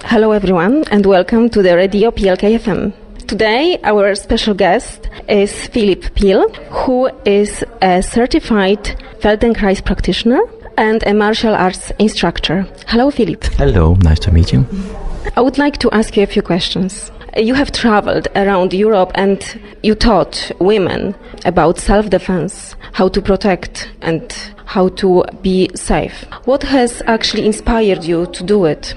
Hello everyone and welcome to the Radio Pihl FM. Today our special guest is Philipp Pihl, who is a certified Feldenkrais practitioner and a martial arts instructor. Hello Philipp. Hello, nice to meet you. I would like to ask you a few questions. You have traveled around Europe and you taught women about self-defense, how to protect and how to be safe. What has actually inspired you to do it?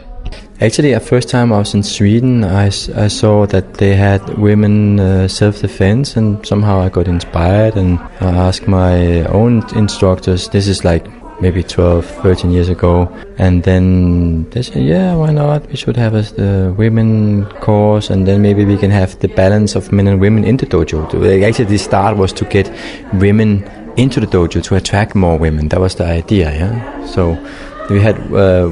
Actually, the first time I was in Sweden, I saw that they had women self-defense, and somehow I got inspired and I asked my own instructors. This is like maybe 12, 13 years ago, and then they said, yeah, why not? We should have a women course, and then maybe we can have the balance of men and women in the dojo. Actually, the start was to get women into the dojo to attract more women. That was the idea, yeah. So we had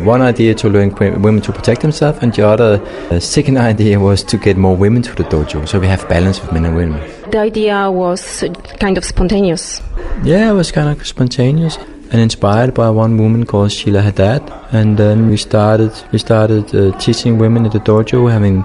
one idea to learn women to protect themselves, and the other second idea was to get more women to the dojo, so we have balance of men and women. The idea was kind of spontaneous. Yeah, it was kind of spontaneous and inspired by one woman called Sheila Haddad, and then we started teaching women at the dojo, having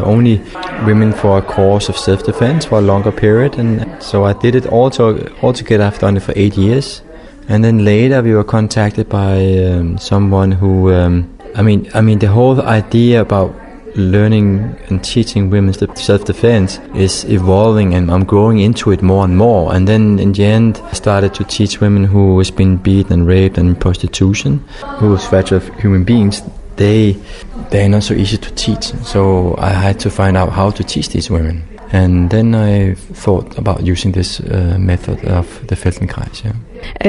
only women for a course of self-defense for a longer period, and so I did it altogether. I've done it for 8 years. And then later we were contacted by someone who, I mean, the whole idea about learning and teaching women self-defense is evolving, and I'm growing into it more and more. And then in the end, I started to teach women who has been beaten and raped and in prostitution, who are fragile human beings. They're not so easy to teach. So I had to find out how to teach these women. And then I thought about using this method of the Feldenkrais. Yeah.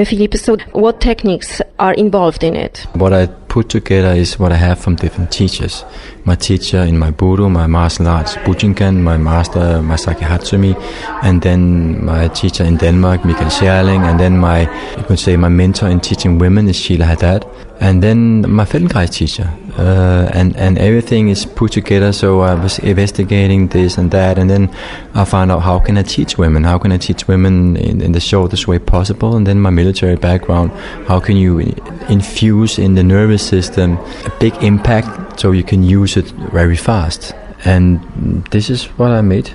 Philipp, so what techniques are involved in it? What I put together is what I have from different teachers. My teacher in my Budo, my martial arts, Bujinkan, my master, Masaki Hatsumi, and then my teacher in Denmark, Michael Scherling, and then my mentor in teaching women is Sheila Haddad, and then my Feldenkrais teacher. And everything is put together, so I was investigating this and that, and then I found out how can I teach women in the shortest way possible, and then my military background, how can you infuse in the nervous system a big impact so you can use it very fast. And this is what I made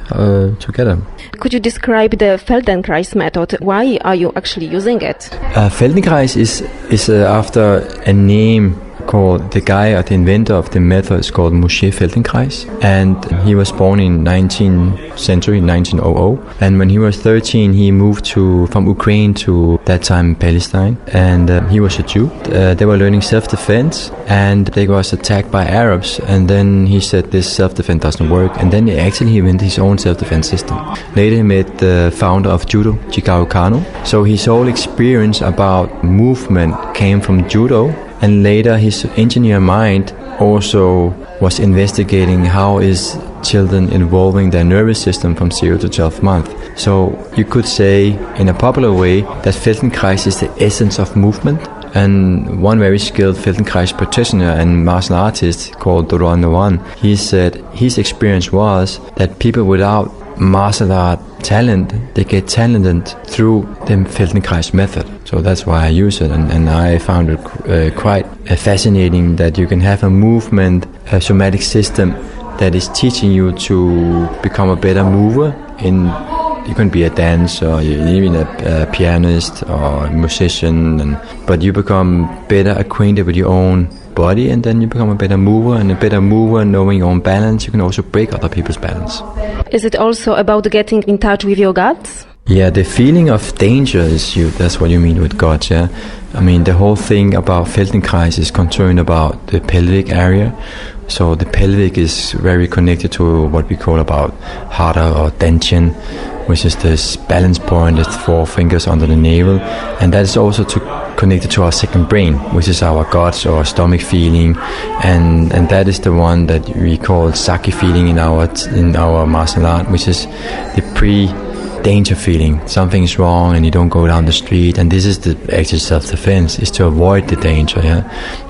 together. Could you describe the Feldenkrais method? Why are you actually using it? Feldenkrais is after a name called, the guy or the inventor of the method is called Moshe Feldenkrais, and he was born in 1900, and when he was 13 he moved from Ukraine to that time Palestine, and he was a Jew. They were learning self-defense and they was attacked by Arabs, and then he said this self-defense doesn't work, and then he invented his own self-defense system. Later he met the founder of judo, Chikao Kano, so his whole experience about movement came from judo. And later his engineer mind also was investigating how is children involving their nervous system from 0 to 12 months. So you could say in a popular way that Feldenkrais is the essence of movement. And one very skilled Feldenkrais practitioner and martial artist called Doron Novan, he said his experience was that people without martial art talent, they get talented through the Feldenkrais method. So that's why I use it, and I found it quite fascinating that you can have a movement, a somatic system that is teaching you to become a better mover. You can be a dancer, or even a pianist or a musician, but you become better acquainted with your own body, and then you become a better mover, and a better mover knowing your own balance, you can also break other people's balance. Is it also about getting in touch with your guts? Yeah, the feeling of danger that's what you mean with guts, yeah. I mean, the whole thing about Feldenkrais is concerned about the pelvic area. So the pelvic is very connected to what we call about hara or dantian, which is this balance point, the 4 fingers under the navel, and that is also connected to our second brain, which is our guts or stomach feeling, and that is the one that we call sake feeling in our martial art, which is the danger feeling. Something's wrong and you don't go down the street, and this is the actual self-defense, is to avoid the danger, yeah.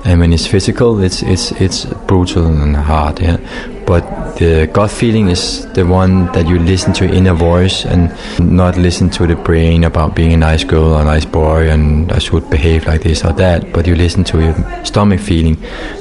And when it's physical, it's brutal and hard, yeah. But the gut feeling is the one that you listen to your inner voice and not listen to the brain about being a nice girl or a nice boy and I should behave like this or that. But you listen to your stomach feeling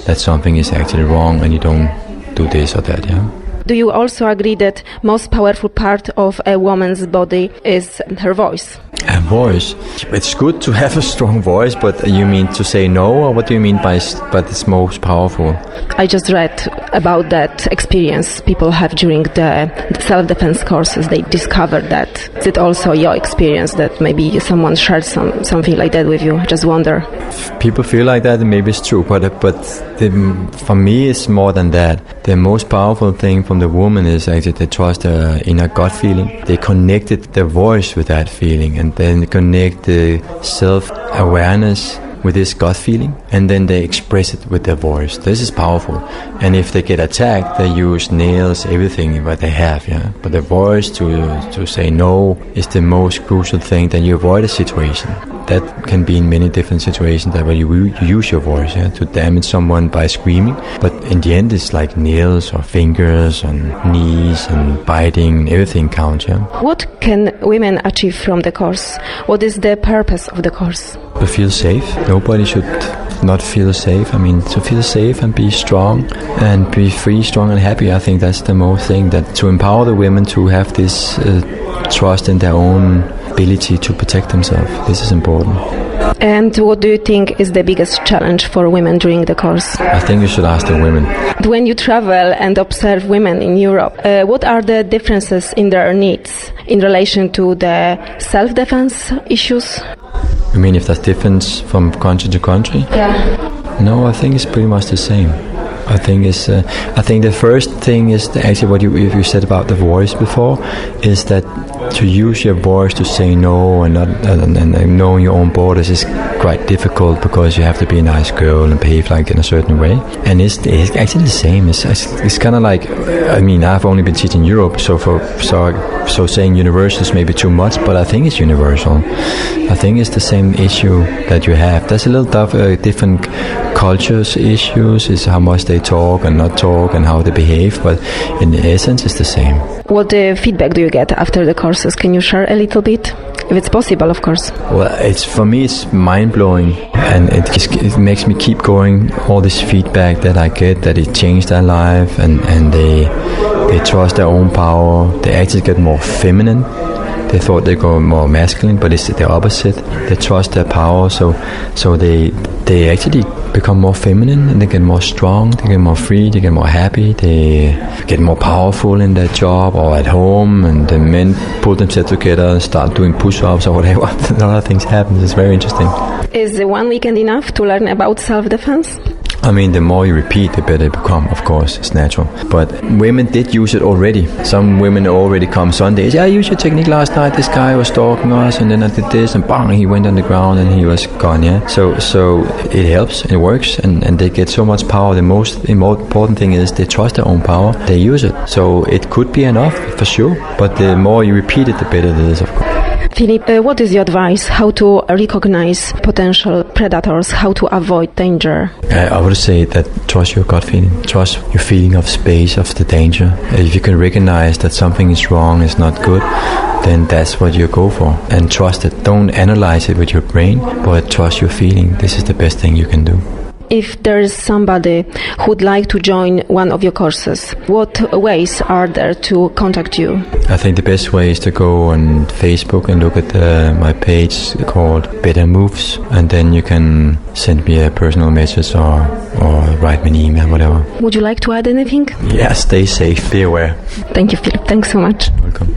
that something is actually wrong and you don't do this or that, yeah. Do you also agree that most powerful part of a woman's body is her voice? A voice. It's good to have a strong voice, but you mean to say no, or what do you mean by but it's most powerful? I just read about that experience people have during the self-defense courses. They discovered that. Is it also your experience that maybe someone shared something like that with you? I just wonder. If people feel like that, maybe it's true, but for me it's more than that. The most powerful thing from the woman is actually they trust their inner gut feeling. They connected their voice with that feeling, and then connect the self-awareness with this gut feeling, and then they express it with their voice. This is powerful. And if they get attacked, they use nails, everything what they have, yeah. But the voice to say no is the most crucial thing. Then you avoid a situation. That can be in many different situations that where you use your voice, yeah, to damage someone by screaming. But in the end, it's like nails or fingers and knees and biting. Everything counts, yeah. What can women achieve from the course? What is the purpose of the course? To feel safe. Nobody should not feel safe. I mean, to feel safe and be strong and be free, strong and happy. I think that's the most thing, that to empower the women to have this trust in their own ability to protect themselves. This is important. And what do you think is the biggest challenge for women during the course? I think you should ask the women. When you travel and observe women in Europe, what are the differences in their needs in relation to the self-defense issues? You mean if there's difference from country to country? Yeah. No, I think it's pretty much the same. I think the first thing is actually what you said about the voice before, is that to use your voice to say no and not and knowing your own borders is quite difficult, because you have to be a nice girl and behave like in a certain way. And it's actually the same. It's kind of like, I mean, I've only been teaching Europe, so saying universal is maybe too much, but I think it's universal. I think it's the same issue that you have. There's a little different cultures issues, is how much they talk and not talk and how they behave, but in the essence it's the same. What feedback do you get after the courses? Can you share a little bit? If it's possible, of course. Well, for me it's mind-blowing, and it makes me keep going. All this feedback that I get, that it changed their life, and they trust their own power. They actually get more feminine. They thought they go more masculine, but it's the opposite. They trust their power, so they actually become more feminine, and they get more strong, they get more free, they get more happy, they get more powerful in their job or at home, and the men put themselves together and start doing push-ups or whatever. A lot of things happen. It's very interesting. Is 1 weekend enough to learn about self-defense? I mean, the more you repeat, the better it become, of course, it's natural. But women did use it already. Some women already come Sundays. Yeah, I used your technique last night. This guy was stalking us, and then I did this, and bang, he went on the ground, and he was gone, yeah. So it helps, it works, and they get so much power. The most important thing is they trust their own power. They use it. So it could be enough, for sure. But the more you repeat it, the better it is, of course. Philipp, what is your advice? How to recognize potential predators? How to avoid danger? I would say that trust your gut feeling. Trust your feeling of space, of the danger. If you can recognize that something is wrong, is not good, then that's what you go for. And trust it. Don't analyze it with your brain, but trust your feeling. This is the best thing you can do. If there is somebody who would like to join one of your courses, what ways are there to contact you? I think the best way is to go on Facebook and look at my page called Better Moves, and then you can send me a personal message or write me an email, whatever. Would you like to add anything? Yeah, stay safe, be aware. Thank you, Philipp. Thanks so much. Welcome.